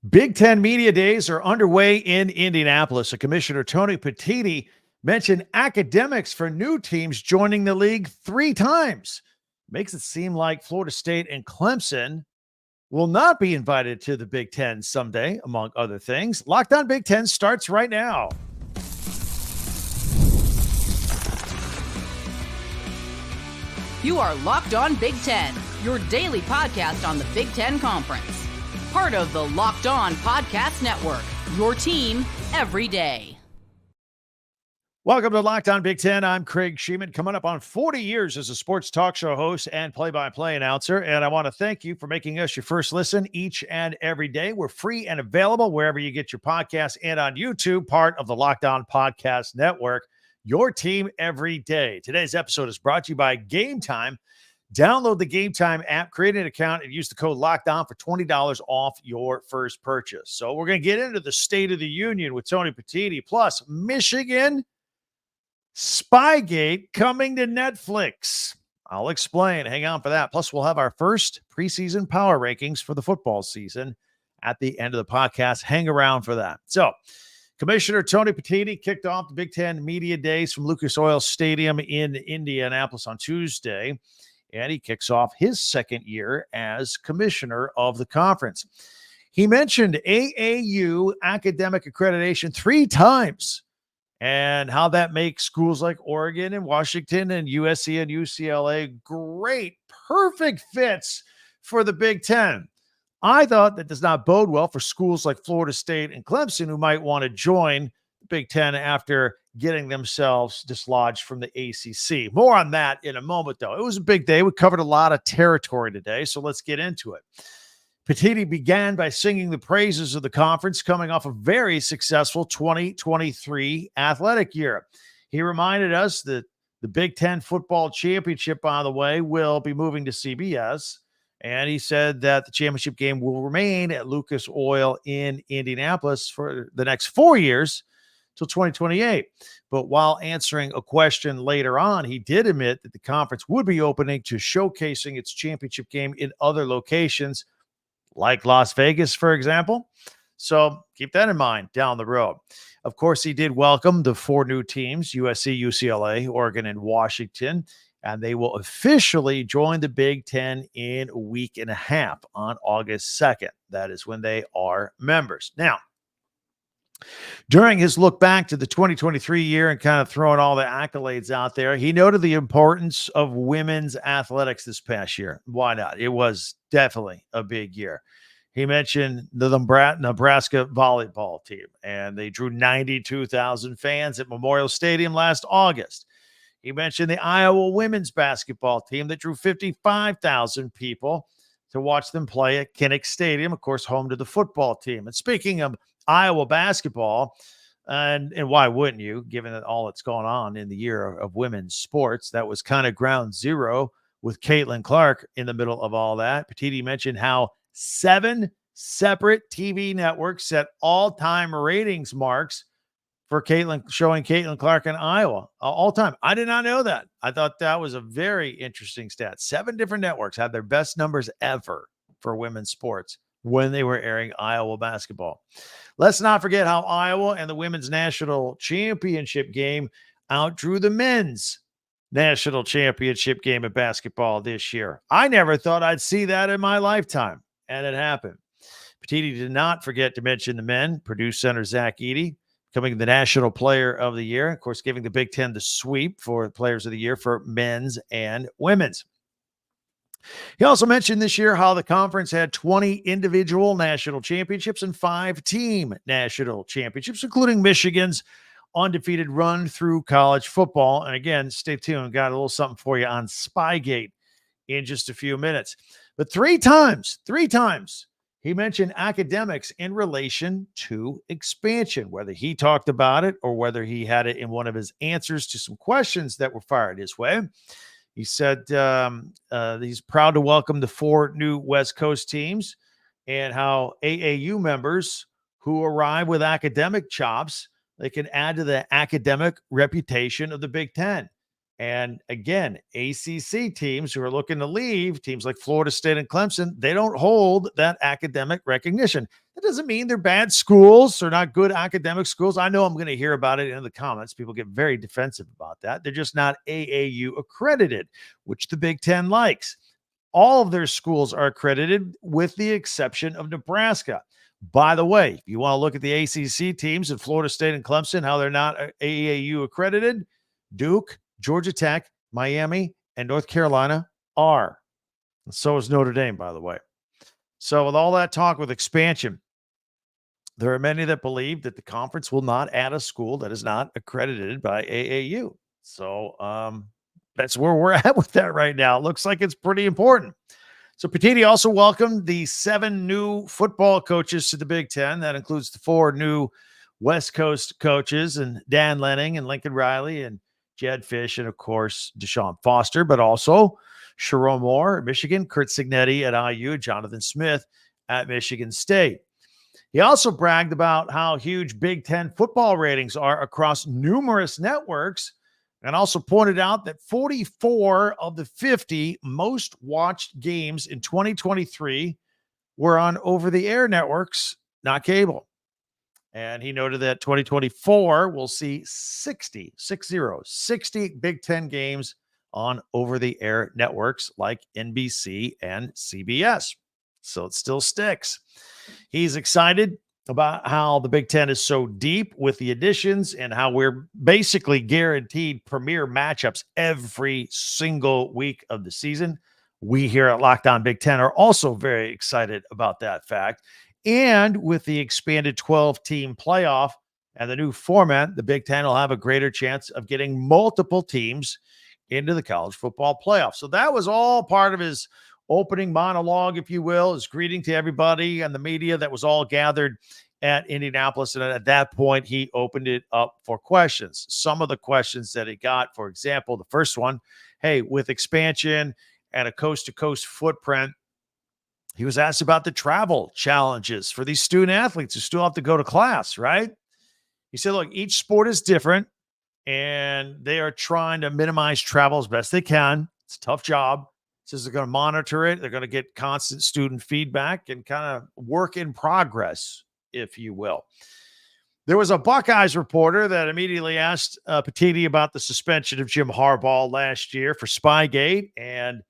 Big Ten Media Days are underway in Indianapolis. Commissioner Tony Petitti mentioned academics for new teams joining the league 3 times. Makes it seem like Florida State and Clemson will not be invited to the Big Ten someday, among other things. Locked On Big Ten starts right now. You are Locked On Big Ten, your daily podcast on the Big Ten Conference. Part of the Locked On Podcast Network, your team every day. Welcome to Locked On Big Ten. I'm Craig Sheeman, coming up on 40 years as a sports talk show host and play-by-play announcer. And I want to thank you for making us your first listen each and every day. We're free and available wherever you get your podcasts and on YouTube, part of the Locked On Podcast Network, your team every day. Today's episode is brought to you by Game Time. Download the Game Time app, create an account, and use the code LOCKEDON for $20 off your first purchase. So we're going to get into the State of the Union with Tony Petitti, plus Michigan Spygate coming to Netflix. I'll explain. Hang on for that. Plus, we'll have our first preseason power rankings for the football season at the end of the podcast. Hang around for that. So, Commissioner Tony Petitti kicked off the Big Ten Media Days from Lucas Oil Stadium in Indianapolis on Tuesday, and he kicks off his second year as commissioner of the conference. He mentioned AAU academic accreditation 3 times and how that makes schools like Oregon and Washington and USC and UCLA great, perfect fits for the Big Ten. I thought that does not bode well for schools like Florida State and Clemson who might want to join the Big Ten after getting themselves dislodged from the ACC. More on that in a moment, though. It was a big day. We covered a lot of territory today, so let's get into it. Petitti began by singing the praises of the conference coming off a very successful 2023 athletic year. He reminded us that the Big Ten football championship, by the way, will be moving to CBS. And he said that the championship game will remain at Lucas Oil in Indianapolis for the next 4 years till 2028. But while answering a question later on, he did admit that the conference would be opening to showcasing its championship game in other locations, like Las Vegas, for example. So keep that in mind down the road. Of course, he did welcome the 4 new teams, USC, UCLA, Oregon, and Washington, and they will officially join the Big Ten in a week and a half on August 2nd. That is when they are members. Now, during his look back to the 2023 year and kind of throwing all the accolades out there, he noted the importance of women's athletics this past year. Why not? It was definitely a big year. He mentioned the Nebraska volleyball team, and they drew 92,000 fans at Memorial Stadium last August. He mentioned the Iowa women's basketball team that drew 55,000 people to watch them play at Kinnick Stadium, of course, home to the football team. And speaking of Iowa basketball, and why wouldn't you, given that all that's going on in the year of women's sports, that was kind of ground zero with Caitlin Clark in the middle of all that. Petitti mentioned how 7 separate TV networks set all-time ratings marks for showing Caitlin Clark in Iowa all time. I did not know that. I thought that was a very interesting stat. 7 different networks had their best numbers ever for women's sports when they were airing Iowa basketball. Let's not forget how Iowa and the women's national championship game outdrew the men's national championship game of basketball this year. I never thought I'd see that in my lifetime, and it happened. Petitti did not forget to mention the men. Purdue center Zach Edey becoming the National Player of the Year. Of course, giving the Big Ten the sweep for Players of the Year for men's and women's. He also mentioned this year how the conference had 20 individual national championships and 5 team national championships, including Michigan's undefeated run through college football. And again, stay tuned. Got a little something for you on Spygate in just a few minutes. But 3 times, he mentioned academics in relation to expansion, whether he talked about it or whether he had it in one of his answers to some questions that were fired his way. He said he's proud to welcome the 4 new West Coast teams and how AAU members who arrive with academic chops, they can add to the academic reputation of the Big Ten. And again, ACC teams who are looking to leave, teams like Florida State and Clemson, they don't hold that academic recognition. That doesn't mean they're bad schools or not good academic schools. I know I'm going to hear about it in the comments. People get very defensive about that. They're just not AAU accredited, which the Big Ten likes. All of their schools are accredited with the exception of Nebraska. By the way, if you want to look at the ACC teams at Florida State and Clemson, how they're not AAU accredited, Duke, Georgia Tech, Miami, and North Carolina are. And so is Notre Dame, by the way. So with all that talk with expansion, there are many that believe that the conference will not add a school that is not accredited by AAU. So that's where we're at with that right now. It looks like it's pretty important. So Petitti also welcomed the 7 new football coaches to the Big Ten. That includes the 4 new West Coast coaches, and Dan Lanning and Lincoln Riley and Jed Fish, and of course, Deshaun Foster, but also Sharon Moore at Michigan, Kurt Signetti at IU, Jonathan Smith at Michigan State. He also bragged about how huge Big Ten football ratings are across numerous networks, and also pointed out that 44 of the 50 most watched games in 2023 were on over-the-air networks, not cable. And he noted that 2024 will see 60 Big Ten games on over-the-air networks like NBC and CBS. So it still sticks. He's excited about how the Big Ten is so deep with the additions and how we're basically guaranteed premier matchups every single week of the season. We here at Locked On Big Ten are also very excited about that fact. And with the expanded 12-team playoff and the new format, the Big Ten will have a greater chance of getting multiple teams into the college football playoff. So that was all part of his opening monologue, if you will, his greeting to everybody and the media that was all gathered at Indianapolis. And at that point, he opened it up for questions. Some of the questions that he got, for example, the first one, hey, with expansion and a coast-to-coast footprint, he was asked about the travel challenges for these student athletes who still have to go to class, right? He said, look, each sport is different, and they are trying to minimize travel as best they can. It's a tough job. Says they're going to monitor it. They're going to get constant student feedback and kind of work in progress, if you will. There was a Buckeyes reporter that immediately asked Petitti about the suspension of Jim Harbaugh last year for Spygate. And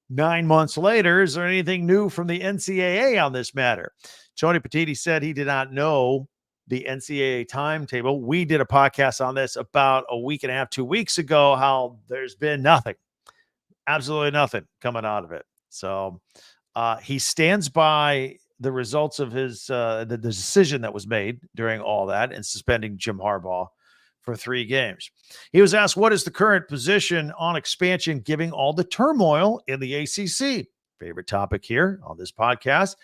9 months later, is there anything new from the NCAA on this matter? Tony Petitti said he did not know the NCAA timetable. We did a podcast on this about a week and a half, 2 weeks ago, how there's been nothing. Absolutely nothing coming out of it. So he stands by the results of his the decision that was made during all that and suspending Jim Harbaugh for 3 games. He was asked, what is the current position on expansion given all the turmoil in the ACC? Favorite topic here on this podcast.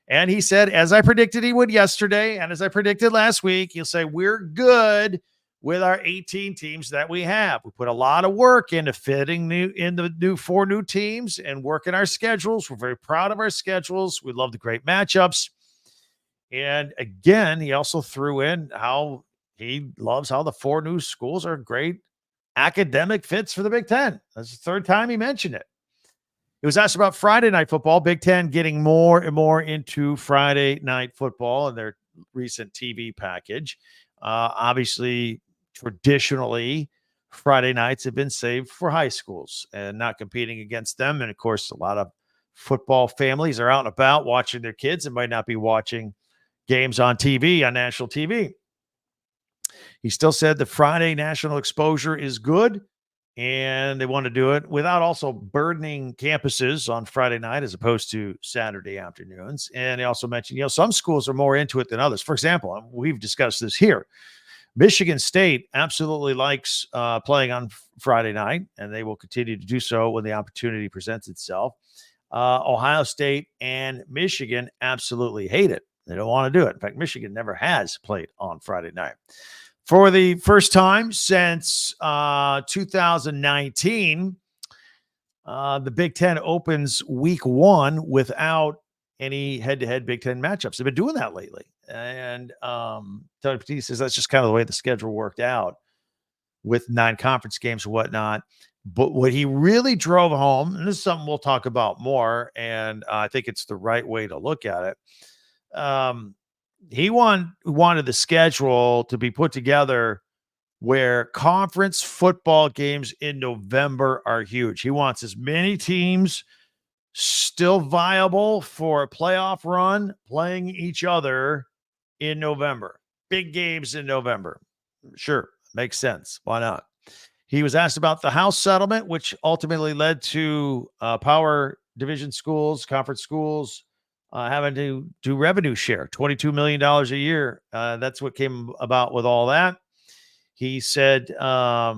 And he said, as I predicted he would yesterday, and as I predicted last week, he'll say, we're good with our 18 teams that we have. We put a lot of work into fitting the 4 new teams and working our schedules. We're very proud of our schedules. We love the great matchups. And again, he also threw in how he loves how the 4 new schools are great academic fits for the Big Ten. That's the 3rd time he mentioned it. He was asked about Friday night football, Big Ten getting more and more into Friday night football in their recent TV package. Obviously, traditionally, Friday nights have been saved for high schools and not competing against them. And of course, a lot of football families are out and about watching their kids and might not be watching games on TV, on national TV. He still said the Friday national exposure is good, and they want to do it without also burdening campuses on Friday night as opposed to Saturday afternoons. And he also mentioned, some schools are more into it than others. For example, we've discussed this here. Michigan State absolutely likes playing on Friday night, and they will continue to do so when the opportunity presents itself. Ohio State and Michigan absolutely hate it. They don't want to do it. In fact, Michigan never has played on Friday night. For the first time since 2019, the Big Ten opens week 1 without any head-to-head Big Ten matchups. They've been doing that lately. And Tony Petitti says that's just kind of the way the schedule worked out with 9 conference games and whatnot. But what he really drove home, and this is something we'll talk about more, and I think it's the right way to look at it. He wanted the schedule to be put together where conference football games in November are huge. He wants as many teams still viable for a playoff run playing each other in November. Big games in November. Sure, makes sense. Why not? He was asked about the House settlement, which ultimately led to power division schools, conference schools having to do revenue share, $22 million a year. That's what came about with all that. He said, we're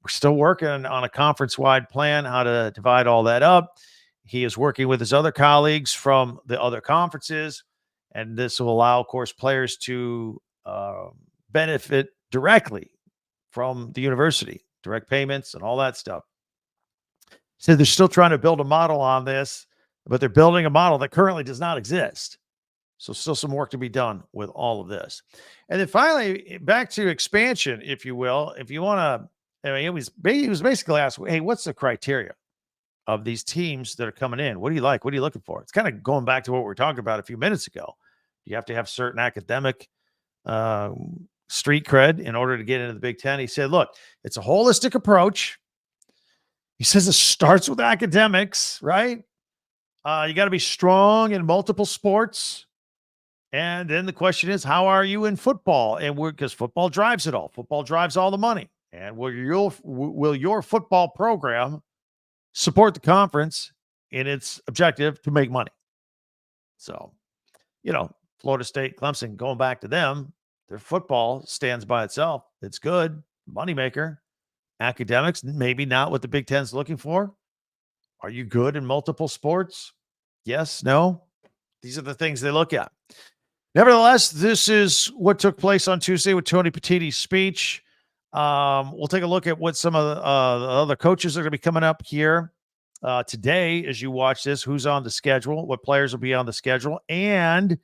still working on a conference-wide plan, how to divide all that up. He is working with his other colleagues from the other conferences, and this will allow, of course, players to benefit directly from the university, direct payments and all that stuff. So they're still trying to build a model on this, but they're building a model that currently does not exist. So still some work to be done with all of this. And then finally, back to expansion, if you will. If you want to, I mean, he was basically asked, hey, what's the criteria of these teams that are coming in? What do you like? What are you looking for? It's kind of going back to what we were talking about a few minutes ago. You have to have certain academic street cred in order to get into the Big Ten. He said, look, it's a holistic approach. He says it starts with academics, right? You got to be strong in multiple sports. And then the question is, how are you in football? And because football drives it all. Football drives all the money. And will your football program support the conference in its objective to make money? So, Florida State, Clemson, going back to them, their football stands by itself. It's good, moneymaker. Academics, maybe not what the Big Ten's looking for. Are you good in multiple sports? Yes, no. These are the things they look at. Nevertheless, this is what took place on Tuesday with Tony Petitti's speech. We'll take a look at what some of the other coaches are going to be coming up here today as you watch this, who's on the schedule, what players will be on the schedule, and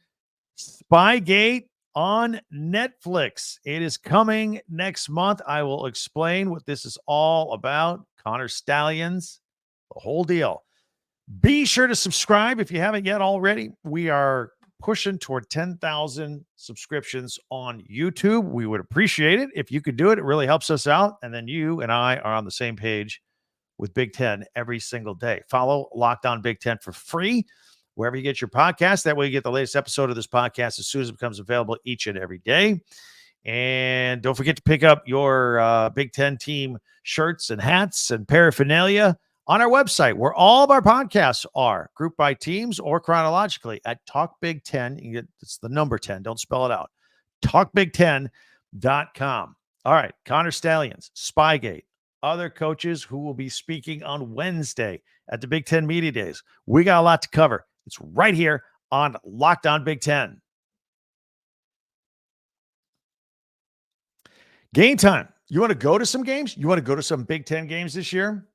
Spygate on Netflix. It is coming next month. I will explain what this is all about. Connor Stalions, the whole deal. Be sure to subscribe if you haven't yet already. We are pushing toward 10,000 subscriptions on YouTube. We would appreciate it if you could do it. It really helps us out. And then you and I are on the same page with Big Ten every single day. Follow Locked On Big Ten for free wherever you get your podcast. That way you get the latest episode of this podcast as soon as it becomes available each and every day. And don't forget to pick up your Big Ten team shirts and hats and paraphernalia on our website, where all of our podcasts are grouped by teams or chronologically at Talk Big 10. It's the number 10. Don't spell it out. TalkBig10.com. All right. Connor Stalions, Spygate, other coaches who will be speaking on Wednesday at the Big Ten Media Days. We got a lot to cover. It's right here on Locked On Big Ten. Game time. You want to go to some games? You want to go to some Big Ten games this year?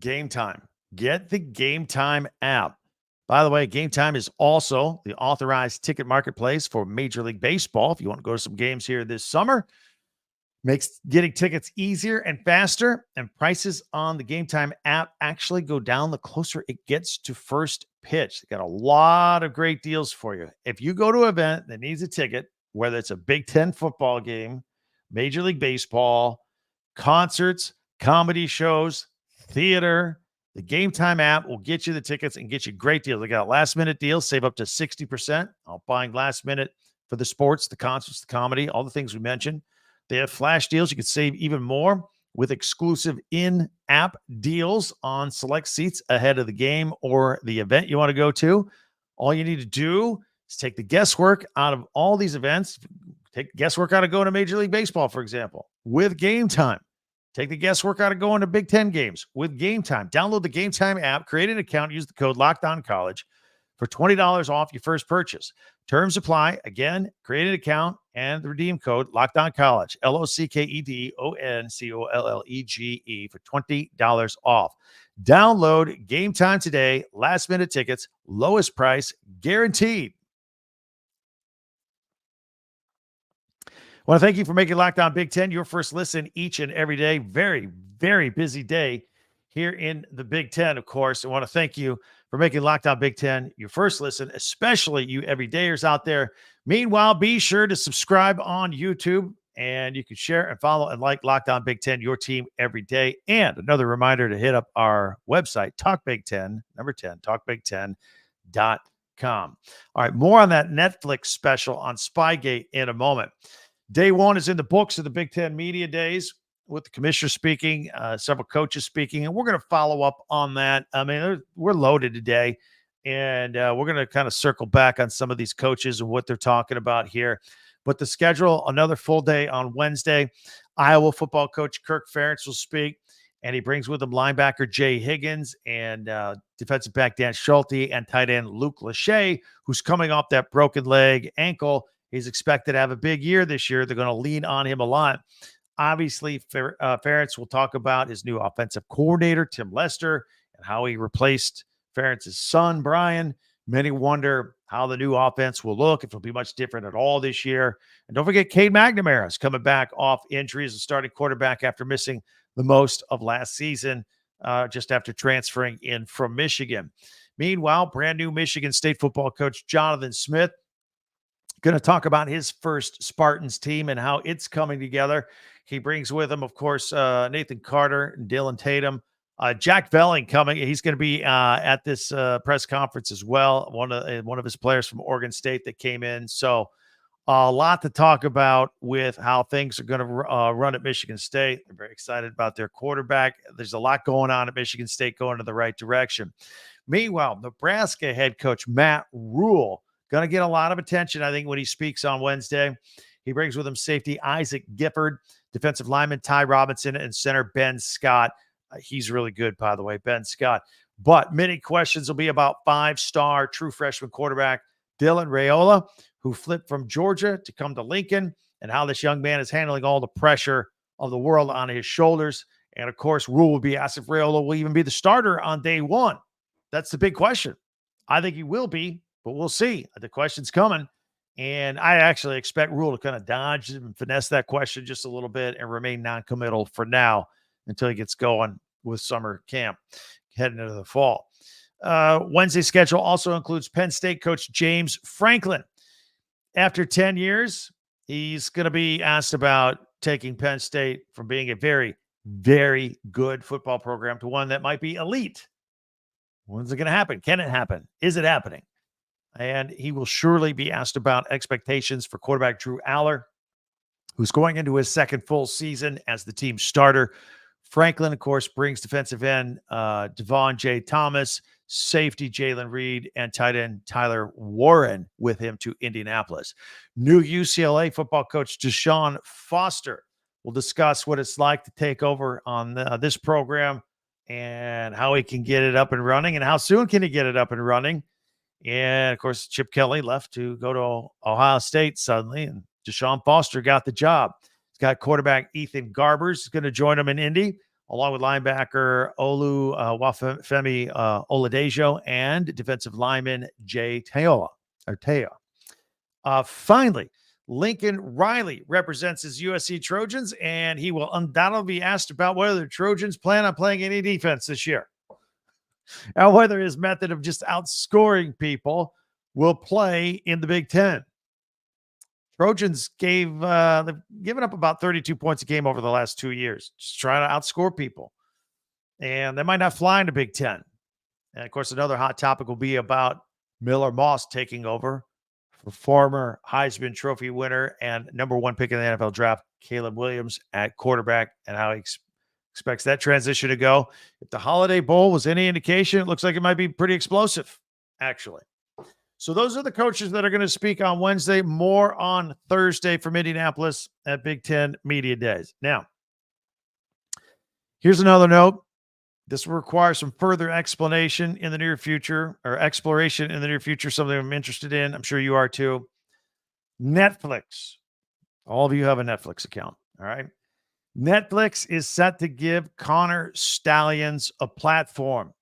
Game Time. Get the Game Time app. By the way, Game Time is also the authorized ticket marketplace for Major League Baseball. If you want to go to some games here this summer, makes getting tickets easier and faster, and prices on the Game Time app actually go down the closer it gets to first pitch. They got a lot of great deals for you. If you go to an event that needs a ticket, whether it's a Big Ten football game, Major League Baseball, concerts, comedy shows, theater, the Game Time app will get you the tickets and get you great deals. They got last minute deals, save up to 60% on buying last minute for the sports, the concerts, the comedy, all the things we mentioned. They have flash deals. You can save even more with exclusive in-app deals on select seats ahead of the game or the event you want to go to. All you need to do is take the guesswork out of all these events. Take guesswork out of going to Major League Baseball, for example, with Game Time. Take the guesswork out of going to Big Ten games with Game Time. Download the Game Time app, create an account, use the code LOCKEDONCollege for $20 off your first purchase. Terms apply. Again, create an account and the redeem code LOCKEDONCollege, LOCKEDONCOLLEGE for $20 off. Download Game Time today. Last minute tickets, lowest price guaranteed. I want to thank you for making Locked On Big Ten your first listen each and every day. Very, very busy day here in the Big Ten, of course. I want to thank you for making Locked On Big Ten your first listen, especially you everydayers out there. Meanwhile, be sure to subscribe on YouTube, and you can share and follow and like Locked On Big Ten, your team every day. And another reminder to hit up our website, Talk Big Ten, number 10, talkbig10.com. All right, more on that Netflix special on Spygate in a moment. Day one is in the books of the Big Ten Media Days, with the commissioner speaking, several coaches speaking, and we're going to follow up on that. I mean, we're loaded today, and we're going to kind of circle back on some of these coaches and what they're talking about here. But the schedule, another full day on Wednesday. Iowa football coach Kirk Ferentz will speak, and he brings with him linebacker Jay Higgins and defensive back Dan Schulte and tight end Luke Lachey, who's coming off that broken leg ankle. He's expected to have a big year this year. They're going to lean on him a lot. Obviously, Ferentz will talk about his new offensive coordinator, Tim Lester, and how he replaced Ferentz's son, Brian. Many wonder how the new offense will look, if it'll be much different at all this year. And don't forget, Cade McNamara is coming back off injury as a starting quarterback after missing the most of last season, just after transferring in from Michigan. Meanwhile, brand new Michigan State football coach Jonathan Smith going to talk about his first Spartans team and how it's coming together. He brings with him, of course, Nathan Carter and Dylan Tatum. Jack Velling coming. He's going to be at this press conference as well. One of his players from Oregon State that came in. So a lot to talk about with how things are going to run at Michigan State. They're very excited about their quarterback. There's a lot going on at Michigan State going in the right direction. Meanwhile, Nebraska head coach Matt Rule going to get a lot of attention, I think, when he speaks on Wednesday. He brings with him safety Isaac Gifford, defensive lineman Ty Robinson, and center Ben Scott. He's really good, by the way, Ben Scott. But many questions will be about five-star true freshman quarterback Dylan Raiola, who flipped from Georgia to come to Lincoln, and how this young man is handling all the pressure of the world on his shoulders. And, of course, Rule will be asked if Raiola will even be the starter on day one. That's the big question. I think he will be, but we'll see. The question's coming. And I actually expect Rule to kind of dodge and finesse that question just a little bit and remain non-committal for now until he gets going with summer camp heading into the fall. Wednesday's schedule also includes Penn State coach James Franklin. After 10 years, he's going to be asked about taking Penn State from being a very, very good football program to one that might be elite. When's it going to happen? Can it happen? Is it happening? And he will surely be asked about expectations for quarterback Drew Aller, who's going into his second full season as the team starter. Franklin, of course, brings defensive end Devon J. Thomas, safety Jalen Reed, and tight end Tyler Warren with him to Indianapolis. New UCLA football coach Deshaun Foster will discuss what it's like to take over on this program and how he can get it up and running and how soon can he get it up and running. And, of course, Chip Kelly left to go to Ohio State suddenly, and Deshaun Foster got the job. He's got quarterback Ethan Garbers going to join him in Indy, along with linebacker Olu Wafemi Oladejo and defensive lineman Jay Teola. Finally, Lincoln Riley represents his USC Trojans, and he will undoubtedly be asked about whether the Trojans plan on playing any defense this year, and whether his method of just outscoring people will play in the Big Ten. Trojans they've given up about 32 points a game over the last 2 years, just trying to outscore people. And they might not fly in the Big Ten. And, of course, another hot topic will be about Miller Moss taking over for former Heisman Trophy winner and number one pick in the NFL draft, Caleb Williams, at quarterback, and how he expects that transition to go. If the Holiday Bowl was any indication, it looks like it might be pretty explosive, actually. So those are the coaches that are going to speak on Wednesday. More on Thursday from Indianapolis at Big Ten Media Days. Now, here's another note. This will require some further explanation in the near future, or exploration in the near future, something I'm interested in. I'm sure you are too. Netflix. All of you have a Netflix account, all right? Netflix is set to give Connor Stalions a platform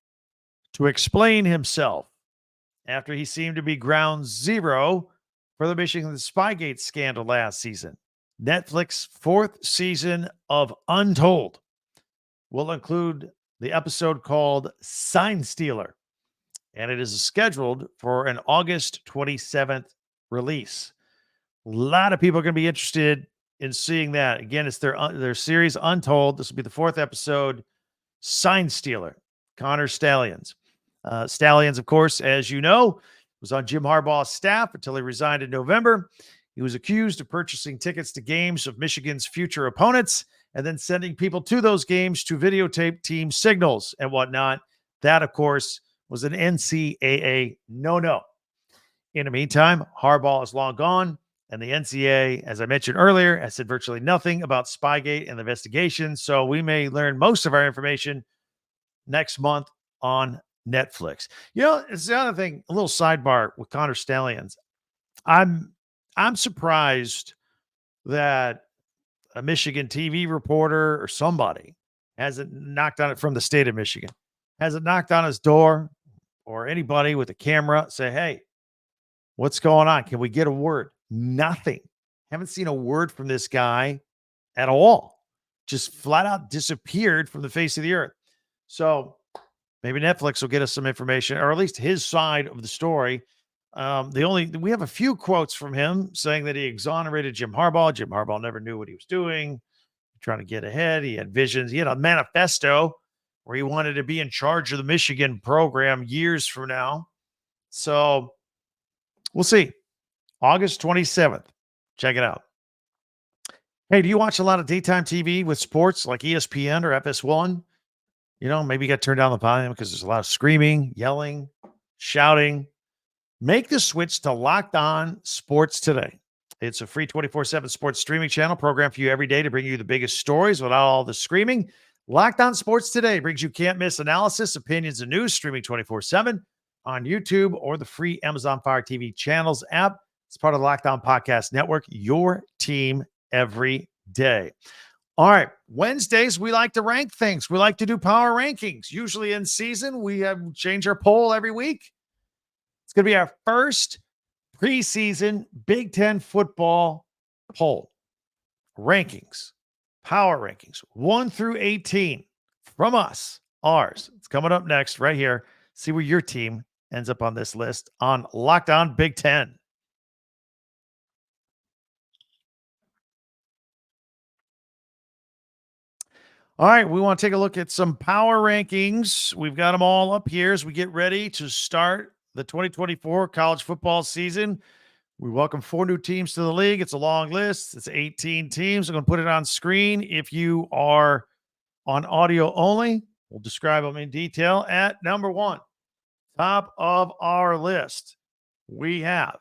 to explain himself after he seemed to be ground zero for the Michigan Spygate scandal last season. Netflix's fourth season of Untold will include the episode called Sign Stealer, and it is scheduled for an August 27th release. A lot of people are going to be interested in seeing that. Again, it's their series Untold. This will be the 4th episode, Sign Stealer, Connor Stalions. Stalions, of course, as you know, was on Jim Harbaugh's staff until he resigned in November. He was accused of purchasing tickets to games of Michigan's future opponents and then sending people to those games to videotape team signals and whatnot. That, of course, was an NCAA no-no. In the meantime, Harbaugh is long gone, and the NCAA, as I mentioned earlier, has said virtually nothing about Spygate and the investigation, so we may learn most of our information next month on Netflix. It's the other thing, a little sidebar with Connor Stalions. I'm surprised that a Michigan TV reporter or somebody hasn't knocked on it from the state of Michigan, hasn't knocked on his door, or anybody with a camera say, hey, what's going on? Can we get a word? Nothing. Haven't seen a word from this guy at all. Just flat out disappeared from the face of the earth. So maybe Netflix will get us some information, or at least his side of the story. We have a few quotes from him saying that he exonerated Jim Harbaugh. Jim Harbaugh never knew what he was doing, trying to get ahead. He had visions. He had a manifesto where he wanted to be in charge of the Michigan program years from now. So we'll see. August 27th. Check it out. Hey, do you watch a lot of daytime TV with sports like ESPN or FS1? Maybe you got to turn down the volume because there's a lot of screaming, yelling, shouting. Make the switch to Locked On Sports Today. It's a free 24/7 sports streaming channel program for you every day to bring you the biggest stories without all the screaming. Locked On Sports Today brings you can't-miss analysis, opinions, and news streaming 24/7 on YouTube or the free Amazon Fire TV channels app. It's part of the Locked On Podcast Network, your team every day. All right, Wednesdays, we like to rank things. We like to do power rankings. Usually in season, we have change our poll every week. It's going to be our first preseason Big Ten football poll. Rankings, power rankings, 1 through 18 from us, ours. It's coming up next right here. See where your team ends up on this list on Locked On Big Ten. All right, we want to take a look at some power rankings. We've got them all up here as we get ready to start the 2024 college football season. We welcome 4 new teams to the league. It's a long list. It's 18 teams. I'm going to put it on screen. If you are on audio only, we'll describe them in detail. At number 1, top of our list, we have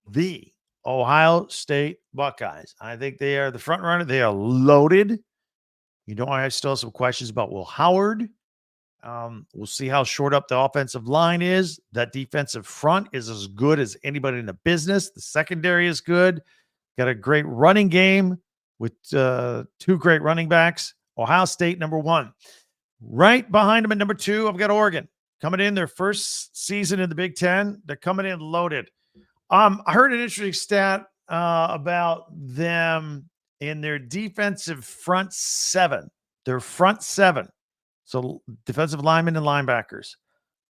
the Ohio State Buckeyes. I think they are the front runner. They are loaded. I still have some questions about Will Howard. We'll see how short up the offensive line is. That defensive front is as good as anybody in the business. The secondary is good. Got a great running game with 2 great running backs. Ohio State, number 1. Right behind them at number 2, I've got Oregon. Coming in their first season in the Big Ten. They're coming in loaded. I heard an interesting stat about them in their defensive front 7. Their front 7. So defensive linemen and linebackers.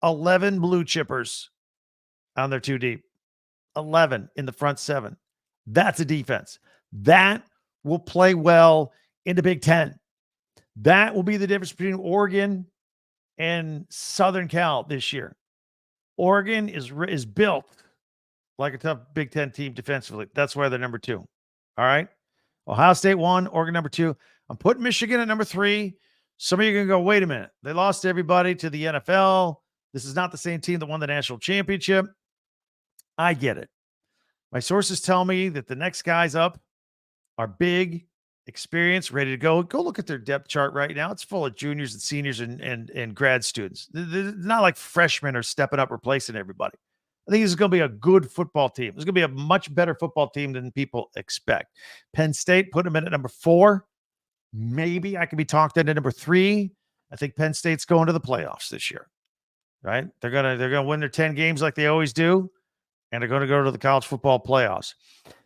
11 blue chippers on their 2 deep. 11 in the front 7. That's a defense. That will play well in the Big Ten. That will be the difference between Oregon and Southern Cal this year. Oregon is built like a tough Big Ten team defensively. That's why they're number 2. All right. Ohio State 1, Oregon number 2. I'm putting Michigan at number 3. Some of you are going to go, wait a minute. They lost everybody to the NFL. This is not the same team that won the national championship. I get it. My sources tell me that the next guys up are big, experienced, ready to go. Go look at their depth chart right now. It's full of juniors and seniors and grad students. It's not like freshmen are stepping up, replacing everybody. I think this is going to be a good football team. It's going to be a much better football team than people expect. Penn State, put them in at number 4. Maybe I can be talked into number 3. I think Penn State's going to the playoffs this year, right? They're gonna win their 10 games like they always do, and they're going to go to the college football playoffs.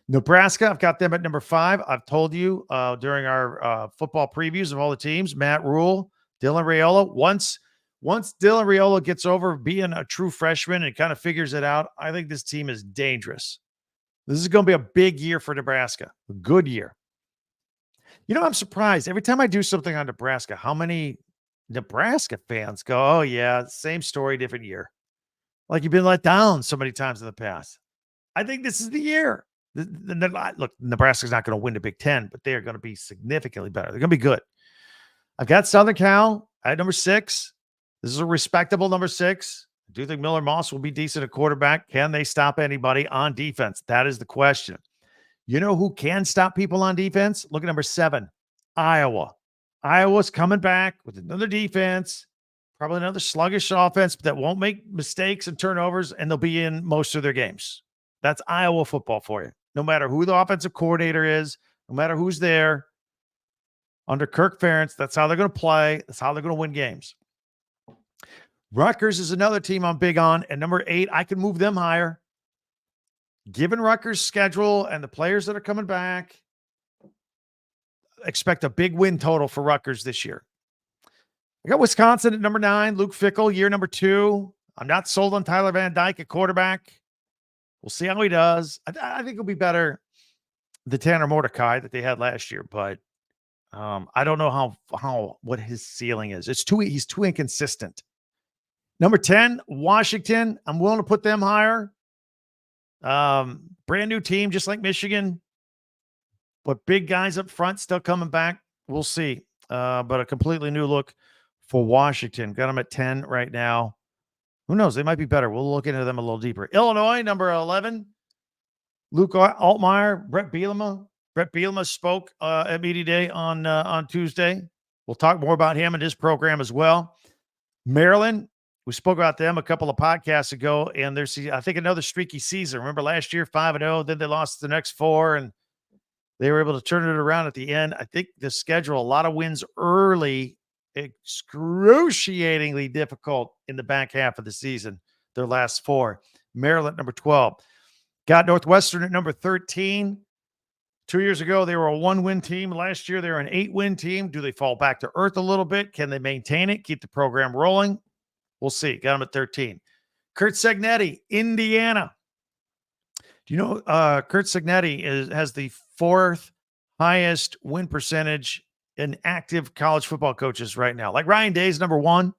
Nebraska, I've got them at number 5. I've told you during our football previews of all the teams, Matt Rule Dylan Raiola, once Dylan Raiola gets over being a true freshman and kind of figures it out, I think this team is dangerous. This is going to be a big year for Nebraska, a good year. I'm surprised every time I do something on Nebraska, how many Nebraska fans go, oh, yeah, same story, different year. Like you've been let down so many times in the past. I think this is the year. Look, Nebraska's not going to win the Big Ten, but they are going to be significantly better. They're going to be good. I've got Southern Cal at number 6. This is a respectable number 6. I do think Miller Moss will be decent at quarterback. Can they stop anybody on defense? That is the question. You know who can stop people on defense? Look at number 7, Iowa. Iowa's coming back with another defense, probably another sluggish offense that won't make mistakes and turnovers, and they'll be in most of their games. That's Iowa football for you. No matter who the offensive coordinator is, no matter who's there, under Kirk Ferentz, that's how they're going to play. That's how they're going to win games. Rutgers is another team I'm big on. And number 8, I can move them higher. Given Rutgers' schedule and the players that are coming back, expect a big win total for Rutgers this year. I got Wisconsin at number 9, Luke Fickell, year number 2. I'm not sold on Tyler Van Dyke at quarterback. We'll see how he does. I think he'll be better than Tanner Mordecai that they had last year, but I don't know what his ceiling is. He's too inconsistent. Number 10, Washington. I'm willing to put them higher. Brand new team, just like Michigan, but big guys up front still coming back. We'll see. But a completely new look for Washington. Got them at 10 right now. Who knows? They might be better. We'll look into them a little deeper. Illinois, number 11, Luke Altmaier, Brett Bielema. Brett Bielema spoke at Media Day on Tuesday. We'll talk more about him and his program as well. Maryland, we spoke about them a couple of podcasts ago, and there's, I think, another streaky season. Remember last year, 5-0, then they lost the next 4, and they were able to turn it around at the end. I think the schedule, a lot of wins early, excruciatingly difficult in the back half of the season, their last 4. Maryland, number 12. Got Northwestern at number 13. 2 years ago, they were a 1-win team. Last year, they were an 8-win team. Do they fall back to earth a little bit? Can they maintain it, keep the program rolling? We'll see. Got them at 13. Kurt Cignetti, Indiana. Do you know Kurt Cignetti has the 4th highest win percentage in active college football coaches right now? Like Ryan Day's number 1,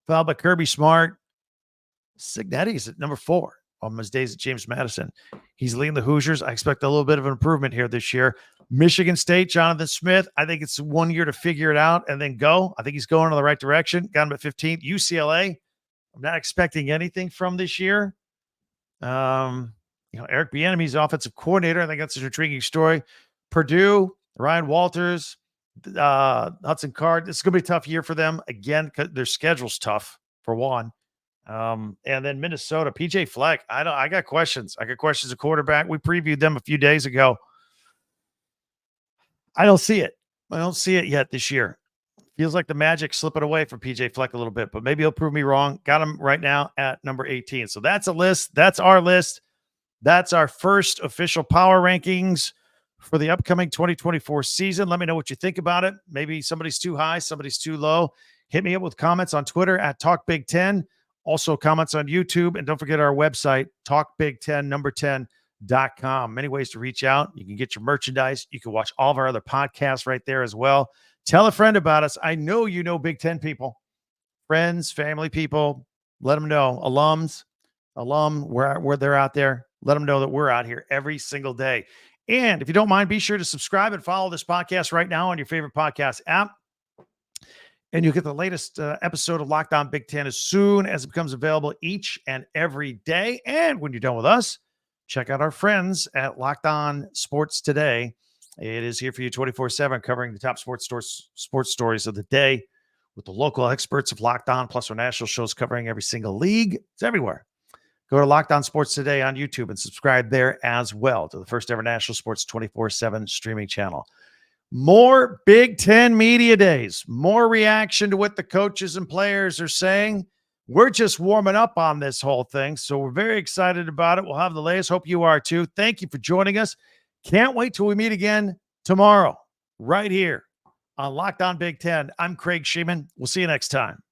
followed by Kirby Smart. Cignetti's at number 4 on his days at James Madison. He's leading the Hoosiers. I expect a little bit of an improvement here this year. Michigan State, Jonathan Smith. I think it's 1 year to figure it out and then go. I think he's going in the right direction. Got him at 15th. UCLA, I'm not expecting anything from this year. Eric Bieniemy's offensive coordinator. I think that's an intriguing story. Purdue, Ryan Walters, Hudson Card. This is going to be a tough year for them again because their schedule's tough for one. And then Minnesota, PJ Fleck. I got questions. I got questions at quarterback. We previewed them a few days ago. I don't see it. I don't see it yet this year. Feels like the magic slipping away from PJ Fleck a little bit, but maybe he'll prove me wrong. Got him right now at number 18. So that's a list. That's our list. That's our first official power rankings for the upcoming 2024 season. Let me know what you think about it. Maybe somebody's too high, somebody's too low. Hit me up with comments on Twitter at TalkBig10. Also comments on YouTube. And don't forget our website, TalkBig10, 10.com. Many ways to reach out. You can get your merchandise. You can watch all of our other podcasts right there as well. Tell a friend about us. I know you know Big Ten people, friends, family people. Let them know. Alum, where they're out there. Let them know that we're out here every single day. And if you don't mind, be sure to subscribe and follow this podcast right now on your favorite podcast app. And you'll get the latest episode of Locked On Big Ten as soon as it becomes available each and every day. And when you're done with us, check out our friends at Locked On Sports Today. It is here for you 24/7, covering the top sports stories of the day with the local experts of Locked On, plus our national shows covering every single league. It's everywhere. Go to Locked On Sports Today on YouTube and subscribe there as well to the first ever national sports 24/7 streaming channel. More Big Ten media days, more reaction to what the coaches and players are saying. We're just warming up on this whole thing, so we're very excited about it. We'll have the latest. Hope you are too. Thank you for joining us. Can't wait till we meet again tomorrow, right here On Locked On Big Ten, I'm Craig Sheeman. We'll see you next time.